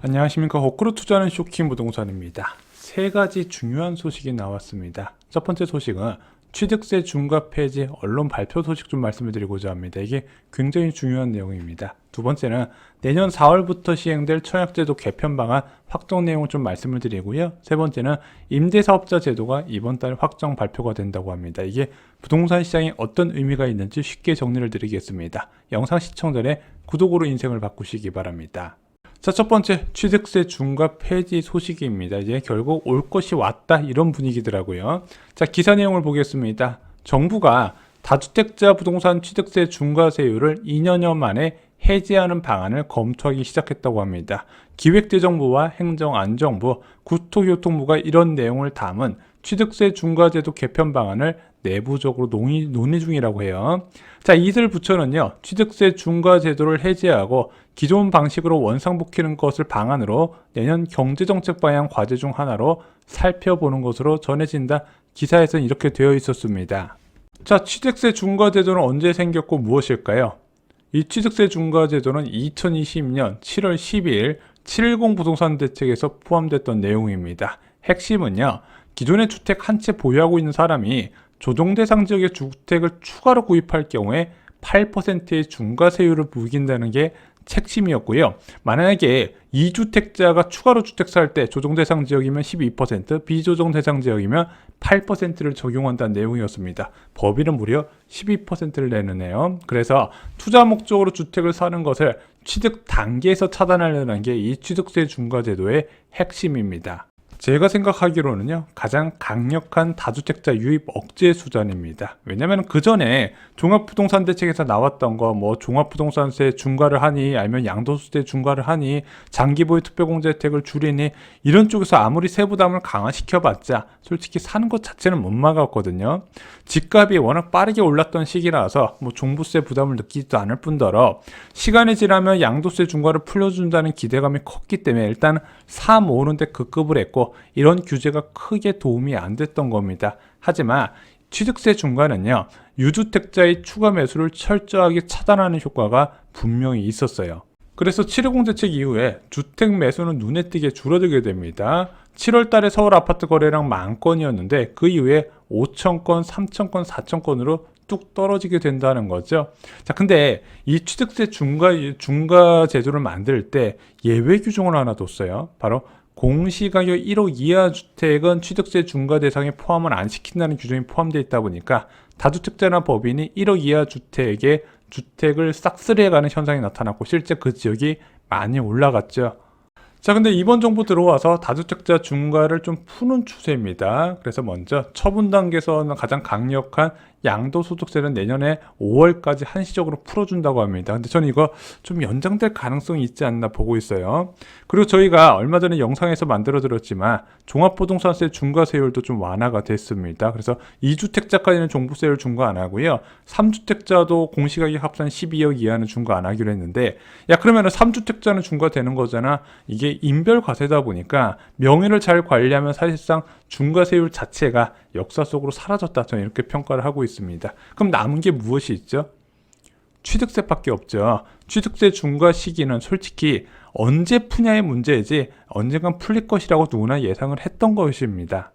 안녕하십니까. 거꾸로 투자하는 쇼킹 부동산입니다. 세 가지 중요한 소식이 나왔습니다. 첫 번째 소식은 취득세 중과 폐지 언론 발표 소식 좀 말씀을 드리고자 합니다. 이게 굉장히 중요한 내용입니다. 두 번째는 내년 4월부터 시행될 청약제도 개편 방안 확정 내용을 좀 말씀을 드리고요. 세 번째는 임대사업자 제도가 이번 달 확정 발표가 된다고 합니다. 이게 부동산 시장에 어떤 의미가 있는지 쉽게 정리를 드리겠습니다. 영상 시청 전에 구독으로 인생을 바꾸시기 바랍니다. 자, 첫 번째 취득세 중과 폐지 소식입니다. 이제 결국 올 것이 왔다 이런 분위기더라고요. 자, 기사 내용을 보겠습니다. 정부가 다주택자 부동산 취득세 중과세율을 2년여 만에 해제하는 방안을 검토하기 시작했다고 합니다. 기획재정부와 행정안전부, 국토교통부가 이런 내용을 담은 취득세 중과제도 개편 방안을 내부적으로 논의 중이라고 해요. 자, 이들 부처는요, 취득세 중과제도를 해제하고 기존 방식으로 원상복귀하는 것을 방안으로 내년 경제정책 방향 과제 중 하나로 살펴보는 것으로 전해진다. 기사에서는 이렇게 되어 있었습니다. 자, 취득세 중과제도는 언제 생겼고 무엇일까요? 이 취득세 중과제도는 2020년 7월 12일 710 부동산 대책에서 포함됐던 내용입니다. 핵심은요, 기존의 주택 한 채 보유하고 있는 사람이 조정 대상 지역의 주택을 추가로 구입할 경우에 8%의 중과세율을 매긴다는 게 핵심이었고요. 만약에 2주택자가 추가로 주택 살 때 조정 대상 지역이면 12%, 비조정 대상 지역이면 8%를 적용한다는 내용이었습니다. 법인은 무려 12%를 내는네요. 그래서 투자 목적으로 주택을 사는 것을 취득 단계에서 차단하려는 게 이 취득세 중과제도의 핵심입니다. 제가 생각하기로는요, 가장 강력한 다주택자 유입 억제 수단입니다. 왜냐면 그 전에 종합부동산 대책에서 나왔던 거, 뭐 종합부동산세 중과를 하니, 아니면 양도소득세 중과를 하니, 장기보유 특별공제 혜택을 줄이니, 이런 쪽에서 아무리 세부담을 강화시켜봤자 솔직히 사는 것 자체는 못 막았거든요. 집값이 워낙 빠르게 올랐던 시기라서 뭐 종부세 부담을 느끼지도 않을 뿐더러 시간이 지나면 양도세 중과를 풀려준다는 기대감이 컸기 때문에 일단 사 모으는데 급급을 했고, 이런 규제가 크게 도움이 안 됐던 겁니다. 하지만 취득세 중과는요, 유주택자의 추가 매수를 철저하게 차단하는 효과가 분명히 있었어요. 그래서 710 대책 이후에 주택 매수는 눈에 띄게 줄어들게 됩니다. 7월 달에 서울 아파트 거래량 10,000건이었는데 그 이후에 5,000건, 3,000건, 4,000건으로 뚝 떨어지게 된다는 거죠. 자, 근데 이 취득세 중과 제도를 만들 때 예외 규정을 하나 뒀어요. 바로 공시가격 1억 이하 주택은 취득세 중과 대상에 포함을 안 시킨다는 규정이 포함되어 있다 보니까 다주택자나 법인이 1억 이하 주택에 주택을 싹쓸이해가는 현상이 나타났고 실제 그 지역이 많이 올라갔죠. 자, 근데 이번 정부 들어와서 다주택자 중과를 좀 푸는 추세입니다. 그래서 먼저 처분 단계에서는 가장 강력한 양도소득세는 내년에 5월까지 한시적으로 풀어준다고 합니다. 근데 저는 이거 좀 연장될 가능성이 있지 않나 보고 있어요. 그리고 저희가 얼마 전에 영상에서 만들어 드렸지만 종합부동산세 중과세율도 좀 완화가 됐습니다. 그래서 2주택자까지는 종부세율 중과 안 하고요, 3주택자도 공시가격 합산 12억 이하는 중과 안 하기로 했는데, 야, 그러면 3주택자는 중과되는 거잖아. 이게 인별과세다 보니까 명의를 잘 관리하면 사실상 중과세율 자체가 역사 속으로 사라졌다, 저는 이렇게 평가를 하고 있습니다. 그럼 남은 게 무엇이 있죠? 취득세밖에 없죠. 취득세 중과 시기는 솔직히 언제 푸냐의 문제이지 언젠간 풀릴 것이라고 누구나 예상을 했던 것입니다.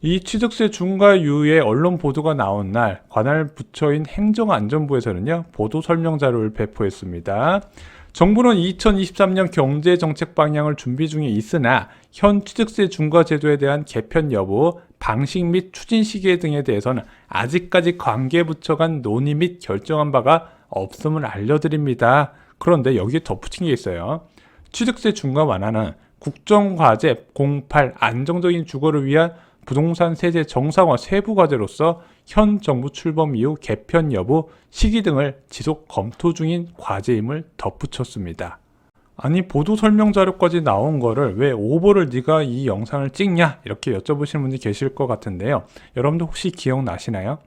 이 취득세 중과유예 언론 보도가 나온 날 관할 부처인 행정안전부에서는요, 보도 설명 자료를 배포했습니다. 정부는 2023년 경제정책 방향을 준비 중에 있으나 현 취득세 중과 제도에 대한 개편 여부, 방식 및 추진 시기 등에 대해서는 아직까지 관계부처 간 논의 및 결정한 바가 없음을 알려드립니다. 그런데 여기에 덧붙인 게 있어요. 취득세 중과 완화는 국정과제 08 안정적인 주거를 위한 부동산 세제 정상화 세부 과제로서 현 정부 출범 이후 개편 여부, 시기 등을 지속 검토 중인 과제임을 덧붙였습니다. 아니, 보도 설명 자료까지 나온 거를 왜 오보를 네가 이 영상을 찍냐, 이렇게 여쭤보시는 분이 계실 것 같은데요. 여러분들 혹시 기억나시나요?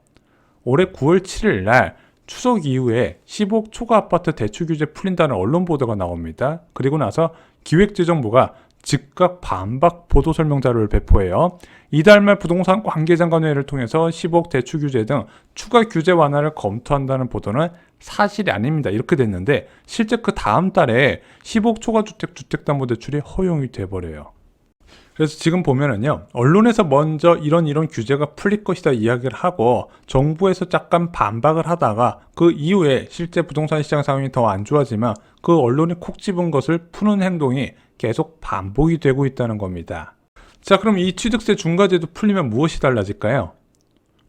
올해 9월 7일 날 추석 이후에 10억 초과 아파트 대출 규제 풀린다는 언론 보도가 나옵니다. 그리고 나서 기획재정부가 즉각 반박 보도 설명 자료를 배포해요. 이달 말 부동산 관계장관회의를 통해서 10억 대출 규제 등 추가 규제 완화를 검토한다는 보도는 사실이 아닙니다. 이렇게 됐는데 실제 그 다음 달에 10억 초과주택 주택담보대출이 허용이 돼버려요. 그래서 지금 보면은요, 언론에서 먼저 이런 규제가 풀릴 것이다 이야기를 하고 정부에서 잠깐 반박을 하다가 그 이후에 실제 부동산 시장 상황이 더 안 좋아지면 그 언론이 콕 집은 것을 푸는 행동이 계속 반복이 되고 있다는 겁니다. 자, 그럼 이 취득세 중과제도 풀리면 무엇이 달라질까요?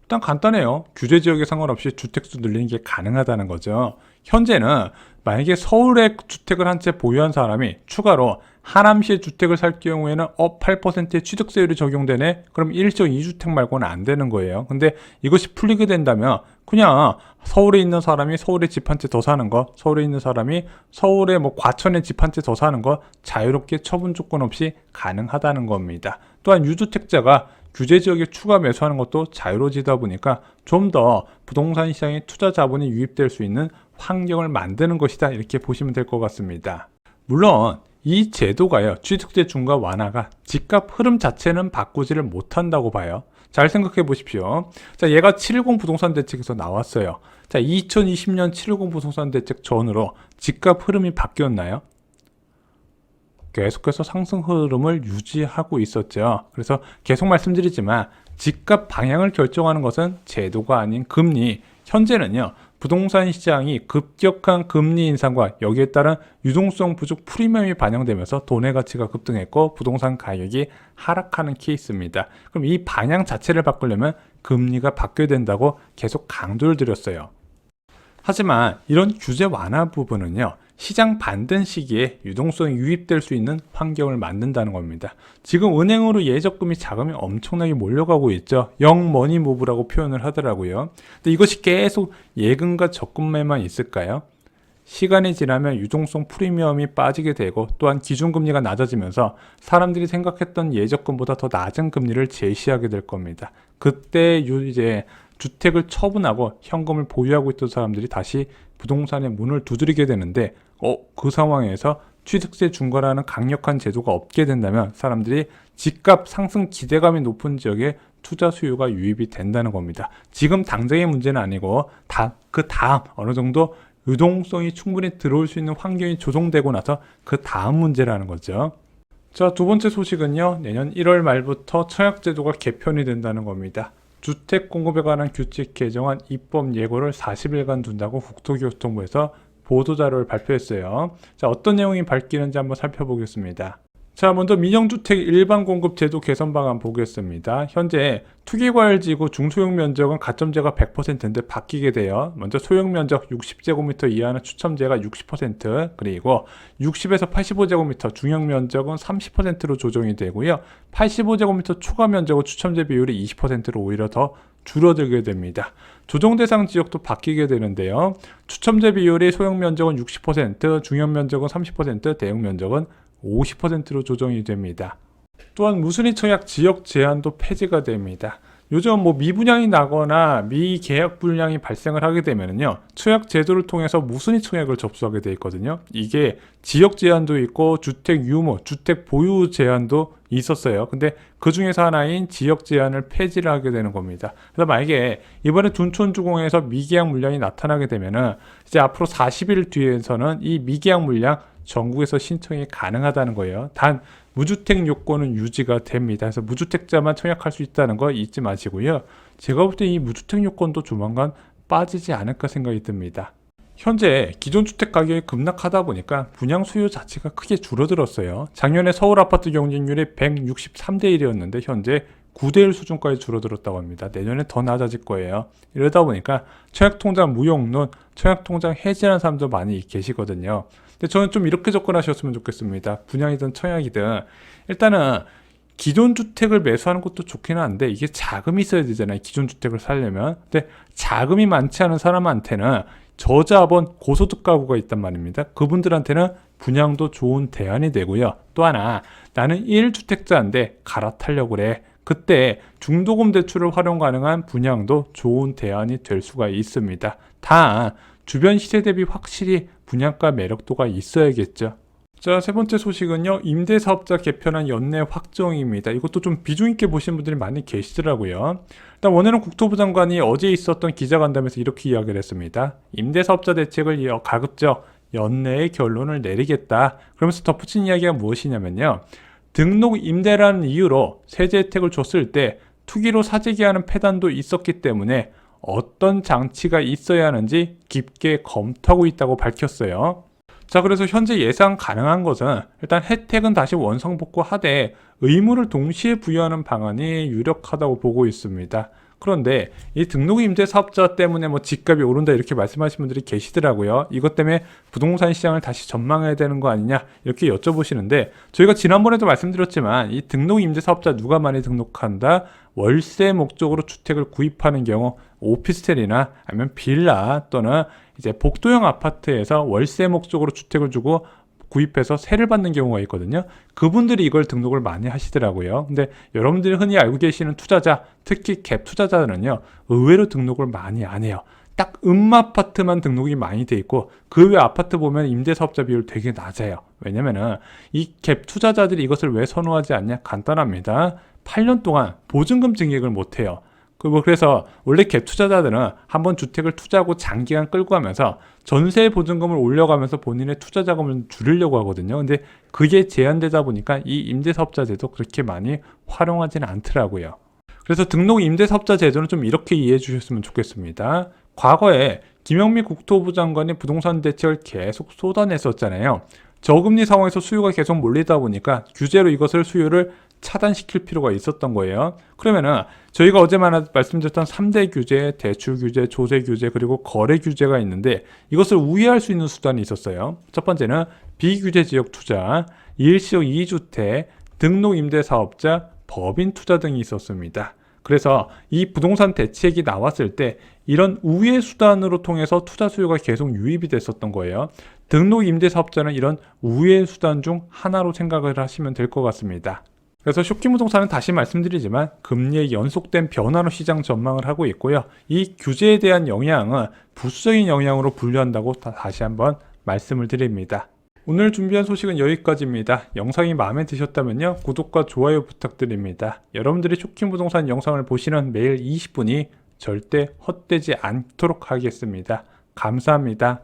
일단 간단해요. 규제 지역에 상관없이 주택수 늘리는 게 가능하다는 거죠. 현재는 만약에 서울에 주택을 한 채 보유한 사람이 추가로 하남시에 주택을 살 경우에는 8%의 취득세율이 적용되네? 그럼 1조 2주택 말고는 안 되는 거예요. 근데 이것이 풀리게 된다면 그냥 서울에 있는 사람이 서울에 집 한 채 더 사는 거, 서울에 있는 사람이 서울에 과천에 집 한 채 더 사는 거 자유롭게 처분 조건 없이 가능하다는 겁니다. 또한 유주택자가 규제 지역에 추가 매수하는 것도 자유로워지다 보니까 좀 더 부동산 시장에 투자 자본이 유입될 수 있는 환경을 만드는 것이다. 이렇게 보시면 될 것 같습니다. 물론 이 제도가요, 취득세 중과 완화가 집값 흐름 자체는 바꾸지를 못한다고 봐요. 잘 생각해 보십시오. 자, 얘가 710 부동산 대책에서 나왔어요. 자, 2020년 710 부동산 대책 전후로 집값 흐름이 바뀌었나요? 계속해서 상승 흐름을 유지하고 있었죠. 그래서 계속 말씀드리지만 집값 방향을 결정하는 것은 제도가 아닌 금리. 현재는요, 부동산 시장이 급격한 금리 인상과 여기에 따른 유동성 부족 프리미엄이 반영되면서 돈의 가치가 급등했고 부동산 가격이 하락하는 케이스입니다. 그럼 이 방향 자체를 바꾸려면 금리가 바뀌어야 된다고 계속 강조를 드렸어요. 하지만 이런 규제 완화 부분은요, 시장 반등 시기에 유동성이 유입될 수 있는 환경을 만든다는 겁니다. 지금 은행으로 예적금이 자금이 엄청나게 몰려가고 있죠. 영머니 무브라고 표현을 하더라고요. 근데 이것이 계속 예금과 적금에만 있을까요? 시간이 지나면 유동성 프리미엄이 빠지게 되고 또한 기준금리가 낮아지면서 사람들이 생각했던 예적금보다 더 낮은 금리를 제시하게 될 겁니다. 그때 이제 주택을 처분하고 현금을 보유하고 있던 사람들이 다시 부동산의 문을 두드리게 되는데 그 상황에서 취득세 중과라는 강력한 제도가 없게 된다면 사람들이 집값 상승 기대감이 높은 지역에 투자 수요가 유입이 된다는 겁니다. 지금 당장의 문제는 아니고 그 다음 어느 정도 유동성이 충분히 들어올 수 있는 환경이 조성되고 나서 그 다음 문제라는 거죠. 자, 두 번째 소식은요, 내년 1월 말부터 청약제도가 개편이 된다는 겁니다. 주택 공급에 관한 규칙 개정안 입법 예고를 40일간 둔다고 국토교통부에서 보도자료를 발표했어요. 자, 어떤 내용이 밝히는지 한번 살펴보겠습니다. 자, 먼저 민영주택 일반 공급 제도 개선 방안 보겠습니다. 현재 투기과열지구 중소형 면적은 가점제가 100%인데 바뀌게 돼요. 먼저 소형 면적 60제곱미터 이하는 추첨제가 60%, 그리고 60에서 85제곱미터 중형 면적은 30%로 조정이 되고요. 85제곱미터 초과 면적은 추첨제 비율이 20%로 오히려 더 줄어들게 됩니다. 조정 대상 지역도 바뀌게 되는데요. 추첨제 비율이 소형 면적은 60%, 중형 면적은 30%, 대형 면적은 50%로 조정이 됩니다. 또한 무순위 청약 지역 제한도 폐지가 됩니다. 요즘 미분양이 나거나 미계약 불량이 발생을 하게 되면요, 청약 제도를 통해서 무순위 청약을 접수하게 돼 있거든요. 이게 지역 제한도 있고 주택 유무, 주택 보유 제한도 있었어요. 근데 그 중에서 하나인 지역 제한을 폐지를 하게 되는 겁니다. 그래서 만약에 이번에 둔촌주공에서 미계약 물량이 나타나게 되면은 이제 앞으로 40일 뒤에서는 이 미계약 물량 전국에서 신청이 가능하다는 거예요. 단 무주택 요건은 유지가 됩니다. 그래서 무주택자만 청약할 수 있다는 거 잊지 마시고요. 제가 볼 때 이 무주택 요건도 조만간 빠지지 않을까 생각이 듭니다. 현재 기존 주택 가격이 급락하다 보니까 분양 수요 자체가 크게 줄어들었어요. 작년에 서울 아파트 경쟁률이 163대 1이었는데 현재 9대 1 수준까지 줄어들었다고 합니다. 내년에 더 낮아질 거예요. 이러다 보니까 청약통장 무용론, 청약통장 해지하는 사람도 많이 계시거든요. 근데 저는 좀 이렇게 접근하셨으면 좋겠습니다. 분양이든 청약이든 일단은 기존 주택을 매수하는 것도 좋기는 한데 이게 자금이 있어야 되잖아요. 기존 주택을 살려면. 근데 자금이 많지 않은 사람한테는 저자본 고소득 가구가 있단 말입니다. 그분들한테는 분양도 좋은 대안이 되고요. 또 하나, 나는 1주택자인데 갈아타려고 그래. 그때 중도금 대출을 활용 가능한 분양도 좋은 대안이 될 수가 있습니다. 다 주변 시세 대비 확실히 분양가 매력도가 있어야겠죠. 자, 세 번째 소식은요. 임대사업자 개편안 연내 확정입니다. 이것도 좀 비중 있게 보신 분들이 많이 계시더라고요. 일단 원내는 국토부 장관이 어제 있었던 기자간담회에서 이렇게 이야기를 했습니다. 임대사업자 대책을 가급적 연내에 결론을 내리겠다. 그러면서 덧붙인 이야기가 무엇이냐면요. 등록 임대라는 이유로 세제 혜택을 줬을 때 투기로 사재기 하는 폐단도 있었기 때문에 어떤 장치가 있어야 하는지 깊게 검토하고 있다고 밝혔어요. 자, 그래서 현재 예상 가능한 것은 일단 혜택은 다시 원상복구하되 의무를 동시에 부여하는 방안이 유력하다고 보고 있습니다. 그런데 이 등록 임대 사업자 때문에 뭐 집값이 오른다 이렇게 말씀하시는 분들이 계시더라고요. 이것 때문에 부동산 시장을 다시 전망해야 되는 거 아니냐 이렇게 여쭤보시는데, 저희가 지난번에도 말씀드렸지만 이 등록 임대 사업자 누가 많이 등록한다? 월세 목적으로 주택을 구입하는 경우 오피스텔이나 아니면 빌라 또는 이제 복도형 아파트에서 월세 목적으로 주택을 주고 구입해서 세를 받는 경우가 있거든요. 그분들이 이걸 등록을 많이 하시더라고요. 근데 여러분들이 흔히 알고 계시는 투자자, 특히 갭 투자자들은요, 의외로 등록을 많이 안 해요. 딱 아파트만 등록이 많이 돼 있고 그 외 아파트 보면 임대사업자 비율 되게 낮아요. 왜냐면은 이 갭 투자자들이 이것을 왜 선호하지 않냐? 간단합니다. 8년 동안 보증금 증액을 못 해요. 그래서 원래 갭 투자자들은 한번 주택을 투자하고 장기간 끌고 가면서 전세 보증금을 올려가면서 본인의 투자 자금을 줄이려고 하거든요. 근데 그게 제한되다 보니까 이 임대사업자 제도 그렇게 많이 활용하지는 않더라고요. 그래서 등록 임대사업자 제도는 좀 이렇게 이해해 주셨으면 좋겠습니다. 과거에 김영미 국토부 장관이 부동산 대책을 계속 쏟아냈었잖아요. 저금리 상황에서 수요가 계속 몰리다 보니까 규제로 이것을 수요를 차단시킬 필요가 있었던 거예요. 그러면은 저희가 어제 말씀드렸던 3대 규제, 대출 규제, 조세 규제, 그리고 거래 규제가 있는데 이것을 우회할 수 있는 수단이 있었어요. 첫 번째는 비규제 지역 투자, 일시적 2주택, 등록 임대 사업자, 법인 투자 등이 있었습니다. 그래서 이 부동산 대책이 나왔을 때 이런 우회 수단으로 통해서 투자 수요가 계속 유입이 됐었던 거예요. 등록 임대 사업자는 이런 우회 수단 중 하나로 생각을 하시면 될 것 같습니다. 그래서 쇼킹부동산은 다시 말씀드리지만 금리의 연속된 변화로 시장 전망을 하고 있고요. 이 규제에 대한 영향은 부수적인 영향으로 분류한다고 다시 한번 말씀을 드립니다. 오늘 준비한 소식은 여기까지입니다. 영상이 마음에 드셨다면요, 구독과 좋아요 부탁드립니다. 여러분들이 쇼킹부동산 영상을 보시는 매일 20분이 절대 헛되지 않도록 하겠습니다. 감사합니다.